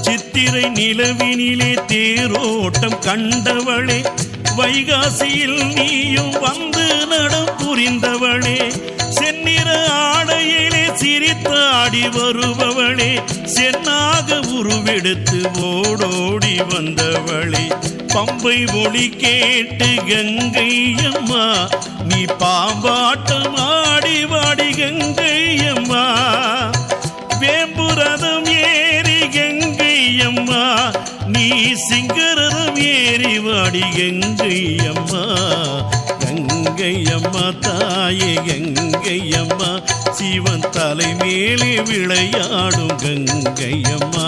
சித்திரை நிலவினிலே தேரோட்டம் கண்டவளே, வைகாசியில் நீயும் வந்து நடம் புரிந்தவளே, செந்நிற ஆடையிலே சிரித்தாடி வருபவளே, சென்னாக உருவெடுத்து ஓடோடி வந்தவளே, பம்பை ஒளி கேட்டு கங்கை அம்மா நீ பாம்பாட்டம் ஆடி வாடி கங்கை அம்மா, வேம்புரதம் ஏறி கங்கை அம்மா நீ சிங்கரதம் ஏறி வாடி கங்கை அம்மா, கங்கை அம்மா தாயே கங்கை அம்மா, சிவன் தலை மேலே விளையாடும் கங்கை அம்மா.